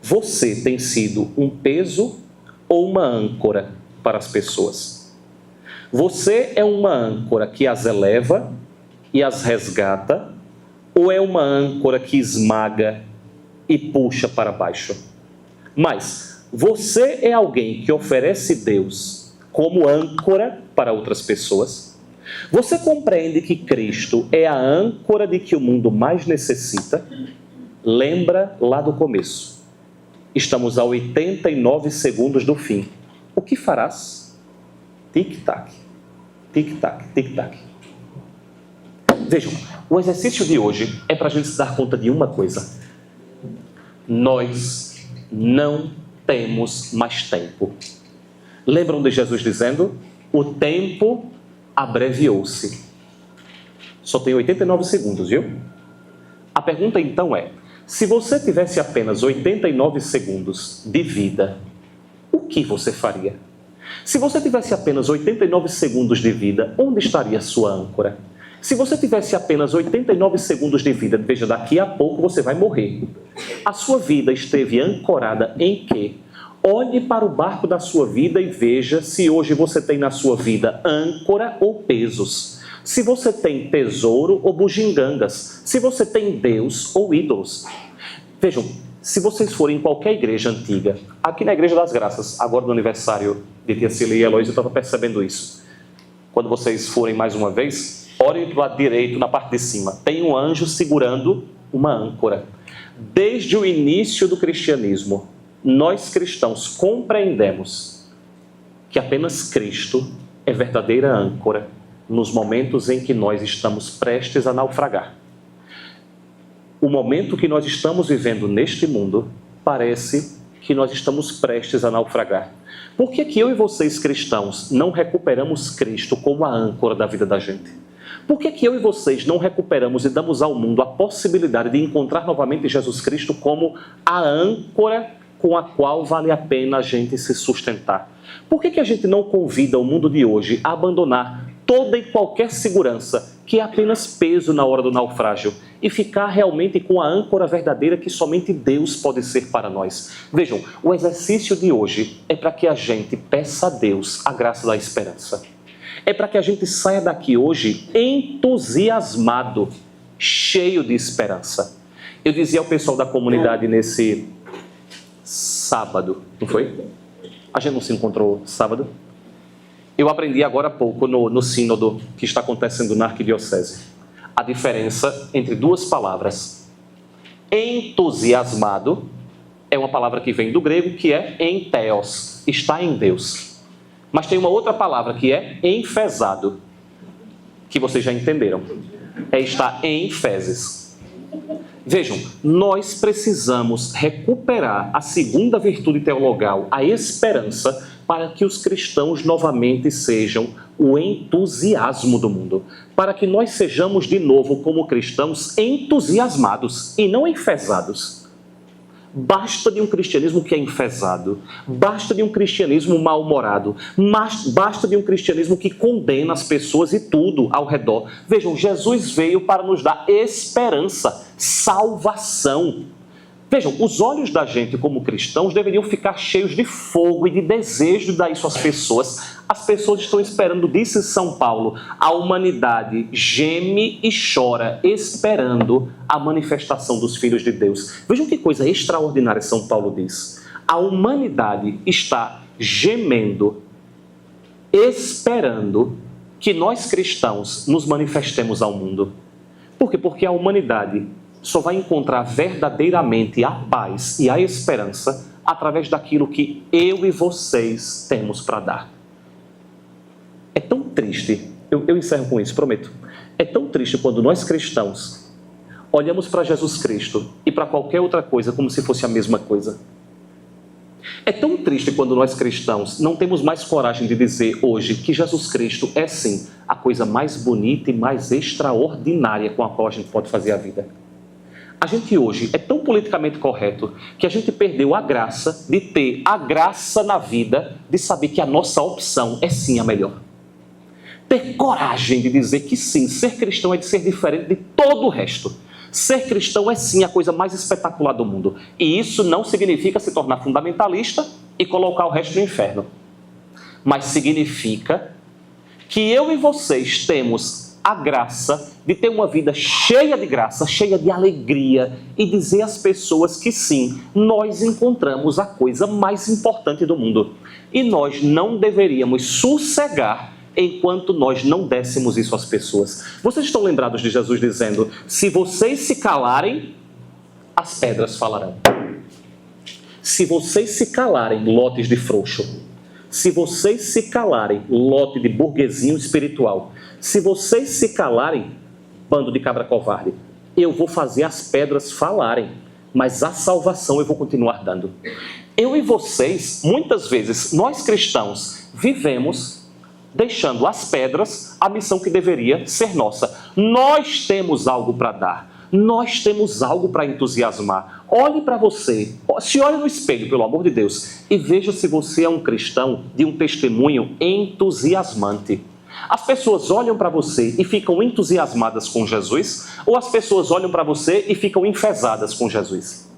Você tem sido um peso ou uma âncora para as pessoas? Você é uma âncora que as eleva e as resgata, ou é uma âncora que esmaga e puxa para baixo? Mas você é alguém que oferece Deus como âncora para outras pessoas? Você compreende que Cristo é a âncora de que o mundo mais necessita? Lembra lá do começo. Estamos a 89 segundos do fim. O que farás? Tic-tac, tic-tac, tic-tac. Vejam, o exercício de hoje é para a gente se dar conta de uma coisa. Nós não temos mais tempo. Lembram de Jesus dizendo? O tempo abreviou-se. Só tem 89 segundos, viu? A pergunta então é, se você tivesse apenas 89 segundos de vida, o que você faria? Se você tivesse apenas 89 segundos de vida, onde estaria a sua âncora? Se você tivesse apenas 89 segundos de vida, veja, daqui a pouco você vai morrer. A sua vida esteve ancorada em quê? Olhe para o barco da sua vida e veja se hoje você tem na sua vida âncora ou pesos. Se você tem tesouro ou bugigangas. Se você tem Deus ou ídolos. Vejam, se vocês forem em qualquer igreja antiga, aqui na Igreja das Graças, agora no aniversário de Tia Cília e Heloísa, eu estava percebendo isso. Quando vocês forem mais uma vez, olhem para o lado direito, na parte de cima. Tem um anjo segurando uma âncora. Desde o início do cristianismo, nós cristãos compreendemos que apenas Cristo é verdadeira âncora nos momentos em que nós estamos prestes a naufragar. O momento que nós estamos vivendo neste mundo parece que nós estamos prestes a naufragar. Por que eu e vocês cristãos não recuperamos Cristo como a âncora da vida da gente? Por que eu e vocês não recuperamos e damos ao mundo a possibilidade de encontrar novamente Jesus Cristo como a âncora com a qual vale a pena a gente se sustentar? Por que a gente não convida o mundo de hoje a abandonar toda e qualquer segurança que é apenas peso na hora do naufrágio e ficar realmente com a âncora verdadeira que somente Deus pode ser para nós? Vejam, o exercício de hoje é para que a gente peça a Deus a graça da esperança. É para que a gente saia daqui hoje entusiasmado, cheio de esperança. Eu dizia ao pessoal da comunidade nesse sábado, não foi? A gente não se encontrou sábado? Eu aprendi agora há pouco no sínodo que está acontecendo na arquidiocese. A diferença entre duas palavras. Entusiasmado é uma palavra que vem do grego que é entheos, está em Deus. Mas tem uma outra palavra que é enfesado, que vocês já entenderam. É estar em fezes. Vejam, nós precisamos recuperar a segunda virtude teologal, a esperança, para que os cristãos novamente sejam o entusiasmo do mundo. Para que nós sejamos de novo, como cristãos, entusiasmados e não enfesados. Basta de um cristianismo que é enfesado, basta de um cristianismo mal-humorado, basta de um cristianismo que condena as pessoas e tudo ao redor. Vejam, Jesus veio para nos dar esperança, salvação. Vejam, os olhos da gente como cristãos deveriam ficar cheios de fogo e de desejo de dar isso às pessoas. As pessoas estão esperando, disse São Paulo, a humanidade geme e chora, esperando a manifestação dos filhos de Deus. Vejam que coisa extraordinária São Paulo diz. a humanidade está gemendo, esperando que nós cristãos nos manifestemos ao mundo. Por quê? Porque a humanidade só vai encontrar verdadeiramente a paz e a esperança através daquilo que eu e vocês temos para dar. É tão triste, eu encerro com isso, prometo. É tão triste quando nós cristãos olhamos para Jesus Cristo e para qualquer outra coisa como se fosse a mesma coisa. É tão triste quando nós cristãos não temos mais coragem de dizer hoje que Jesus Cristo é sim a coisa mais bonita e mais extraordinária com a qual a gente pode fazer a vida. A gente hoje é tão politicamente correto que a gente perdeu a graça de ter a graça na vida de saber que a nossa opção é sim a melhor. Ter coragem de dizer que sim, ser cristão é de ser diferente de todo o resto. Ser cristão é sim a coisa mais espetacular do mundo. E isso não significa se tornar fundamentalista e colocar o resto no inferno. Mas significa que eu e vocês temos a graça de ter uma vida cheia de graça, cheia de alegria e dizer às pessoas que sim, nós encontramos a coisa mais importante do mundo. E nós não deveríamos sossegar enquanto nós não dessemos isso às pessoas. Vocês estão lembrados de Jesus dizendo: se vocês se calarem, as pedras falarão. Se vocês se calarem, lotes de frouxo. Se vocês se calarem, lote de burguesinho espiritual. Se vocês se calarem, bando de cabra covarde, eu vou fazer as pedras falarem, mas a salvação eu vou continuar dando. Eu e vocês, muitas vezes, nós cristãos, vivemos deixando as pedras a missão que deveria ser nossa. Nós temos algo para dar. Nós temos algo para entusiasmar. Olhe para você, se olhe no espelho, pelo amor de Deus, e veja se você é um cristão de um testemunho entusiasmante. As pessoas olham para você e ficam entusiasmadas com Jesus, ou as pessoas olham para você e ficam enfesadas com Jesus?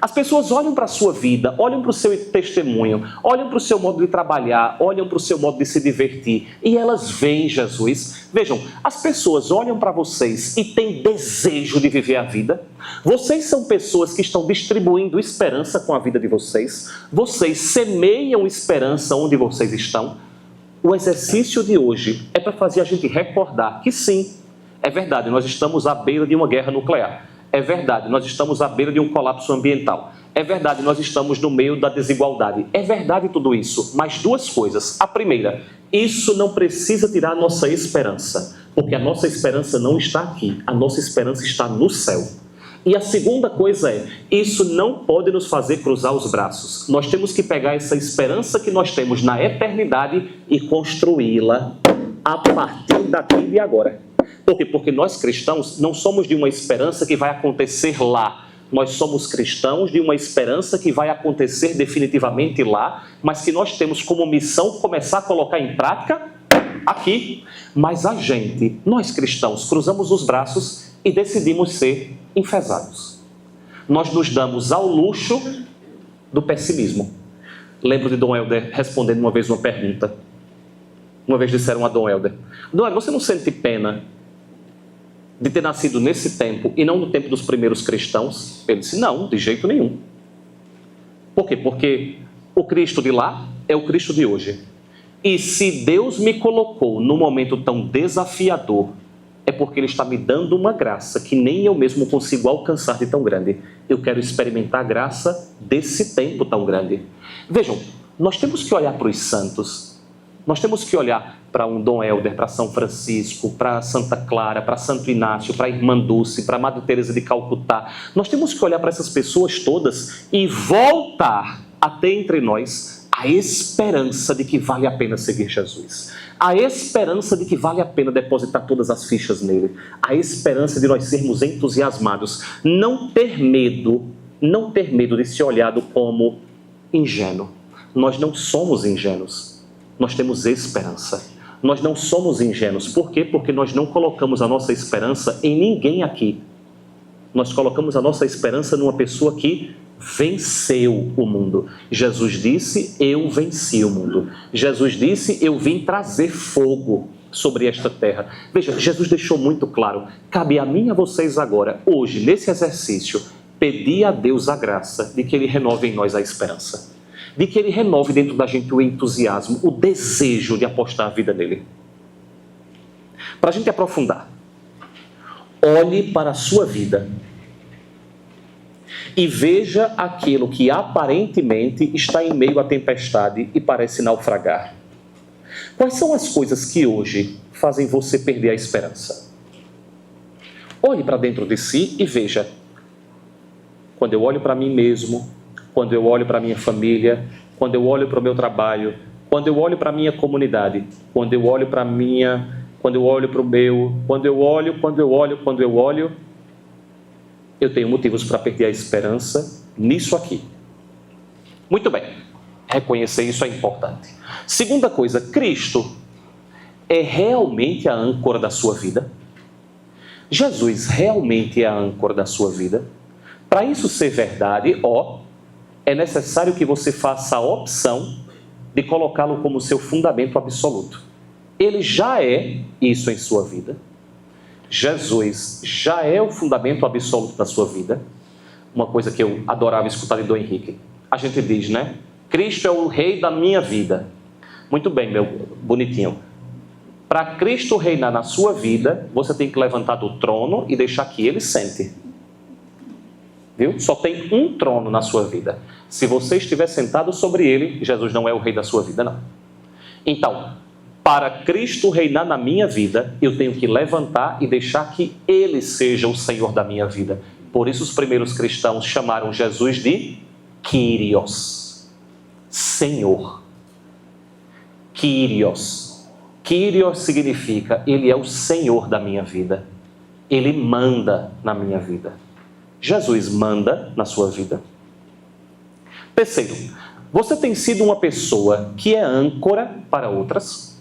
As pessoas olham para a sua vida, olham para o seu testemunho, olham para o seu modo de trabalhar, olham para o seu modo de se divertir e elas veem Jesus. Vejam, as pessoas olham para vocês e têm desejo de viver a vida. Vocês são pessoas que estão distribuindo esperança com a vida de vocês. Vocês semeiam esperança onde vocês estão. O exercício de hoje é para fazer a gente recordar que sim, é verdade, nós estamos à beira de uma guerra nuclear. É verdade, nós estamos à beira de um colapso ambiental. É verdade, nós estamos no meio da desigualdade. É verdade tudo isso, mas duas coisas. A primeira, isso não precisa tirar a nossa esperança, porque a nossa esperança não está aqui, a nossa esperança está no céu. E a segunda coisa é, isso não pode nos fazer cruzar os braços. Nós temos que pegar essa esperança que nós temos na eternidade e construí-la a partir daqui e de agora. Por quê? Porque nós cristãos não somos de uma esperança que vai acontecer lá. Nós somos cristãos de uma esperança que vai acontecer definitivamente lá, mas que nós temos como missão começar a colocar em prática aqui. Mas a gente, nós cristãos, cruzamos os braços e decidimos ser enfesados. Nós nos damos ao luxo do pessimismo. Lembro de Dom Helder respondendo uma vez uma pergunta. Uma vez disseram a Dom Helder: Dom Helder, você não sente pena de ter nascido nesse tempo e não no tempo dos primeiros cristãos? Ele disse: não, de jeito nenhum. Por quê? Porque o Cristo de lá é o Cristo de hoje. E se Deus me colocou num momento tão desafiador, é porque Ele está me dando uma graça que nem eu mesmo consigo alcançar de tão grande. Eu quero experimentar a graça desse tempo tão grande. Vejam, nós temos que olhar para os santos. Nós temos que olhar para um Dom Helder, para São Francisco, para Santa Clara, para Santo Inácio, para a Irmã Dulce, para a Madre Teresa de Calcutá. Nós temos que olhar para essas pessoas todas e voltar a ter entre nós a esperança de que vale a pena seguir Jesus. A esperança de que vale a pena depositar todas as fichas nele. A esperança de nós sermos entusiasmados. Não ter medo de ser olhado como ingênuo. Nós não somos ingênuos. Nós temos esperança. Nós não somos ingênuos. Por quê? Porque nós não colocamos a nossa esperança em ninguém aqui. Nós colocamos a nossa esperança numa pessoa que venceu o mundo. Jesus disse: eu venci o mundo. Jesus disse: eu vim trazer fogo sobre esta terra. Veja, Jesus deixou muito claro: cabe a mim e a vocês agora, hoje, nesse exercício, pedir a Deus a graça de que Ele renove em nós a esperança. De que Ele renove dentro da gente o entusiasmo, o desejo de apostar a vida nele. Para a gente aprofundar, olhe para a sua vida e veja aquilo que aparentemente está em meio à tempestade e parece naufragar. Quais são as coisas que hoje fazem você perder a esperança? Olhe para dentro de si e veja. Quando eu olho para mim mesmo, quando eu olho para minha família, quando eu olho para o meu trabalho, quando eu olho para a minha comunidade, quando eu olho para quando eu olho para o meu, quando eu olho, eu tenho motivos para perder a esperança nisso aqui. Muito bem, reconhecer isso é importante. Segunda coisa, Cristo é realmente a âncora da sua vida? Jesus realmente é a âncora da sua vida? Para isso ser verdade, é necessário que você faça a opção de colocá-lo como seu fundamento absoluto. Ele já é isso em sua vida. Jesus já é o fundamento absoluto da sua vida. Uma coisa que eu adorava escutar de Dom Henrique. A gente diz, né? Cristo é o rei da minha vida. Muito bem, meu bonitinho. Para Cristo reinar na sua vida, você tem que levantar do trono e deixar que Ele sente. Viu? Só tem um trono na sua vida. Se você estiver sentado sobre ele, Jesus não é o rei da sua vida, não. Então, para Cristo reinar na minha vida, eu tenho que levantar e deixar que Ele seja o Senhor da minha vida. Por isso os primeiros cristãos chamaram Jesus de Kyrios, Senhor. Kyrios. Kyrios significa, Ele é o Senhor da minha vida. Ele manda na minha vida. Jesus manda na sua vida. Terceiro, você tem sido uma pessoa que é âncora para outras?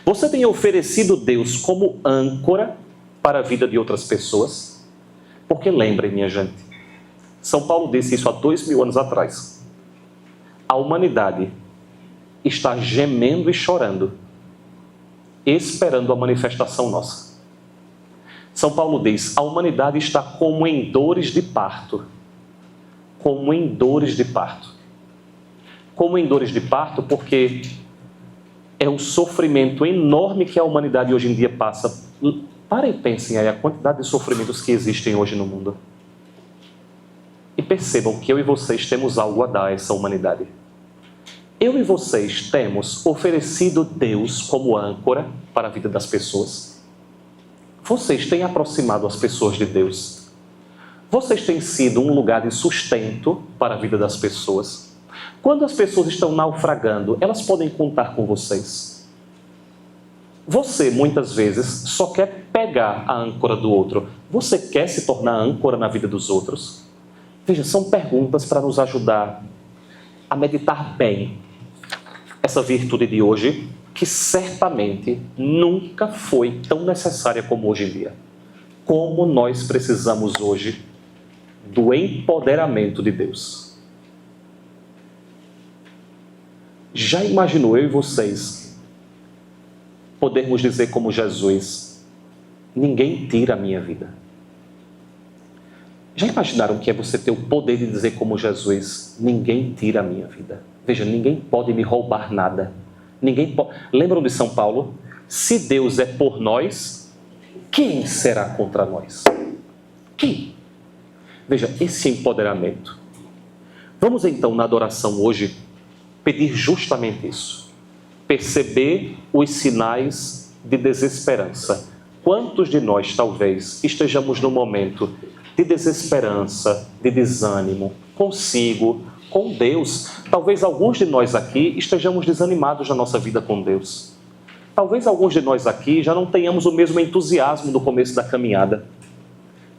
Você tem oferecido Deus como âncora para a vida de outras pessoas? Porque lembrem, minha gente, São Paulo disse isso há 2000 anos atrás. A humanidade está gemendo e chorando, esperando a manifestação nossa. São Paulo diz, a humanidade está como em dores de parto. Como em dores de parto. Como em dores de parto, porque é um sofrimento enorme que a humanidade hoje em dia passa. Parem e pensem aí a quantidade de sofrimentos que existem hoje no mundo. E percebam que eu e vocês temos algo a dar a essa humanidade. Eu e vocês temos oferecido Deus como âncora para a vida das pessoas. Vocês têm aproximado as pessoas de Deus. Vocês têm sido um lugar de sustento para a vida das pessoas. Quando as pessoas estão naufragando, elas podem contar com vocês. Você, muitas vezes, só quer pegar a âncora do outro. Você quer se tornar âncora na vida dos outros? Veja, são perguntas para nos ajudar a meditar bem essa virtude de hoje, que certamente nunca foi tão necessária como hoje em dia. Como nós precisamos hoje do empoderamento de Deus. Já imaginou eu e vocês podermos dizer como Jesus, ninguém tira a minha vida? Já imaginaram que é você ter o poder de dizer como Jesus, ninguém tira a minha vida? Veja, ninguém pode me roubar nada. Lembram de São Paulo? Se Deus é por nós, quem será contra nós? Quem? Veja, esse empoderamento. Vamos então na adoração hoje pedir justamente isso. Perceber os sinais de desesperança. Quantos de nós talvez estejamos num momento de desesperança, de desânimo, consigo, com Deus? Talvez alguns de nós aqui estejamos desanimados na nossa vida com Deus. Talvez alguns de nós aqui já não tenhamos o mesmo entusiasmo no começo da caminhada.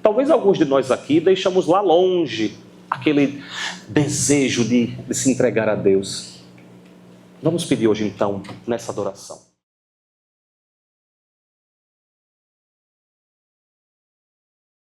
Talvez alguns de nós aqui deixamos lá longe aquele desejo de se entregar a Deus. Vamos pedir hoje então, nessa adoração.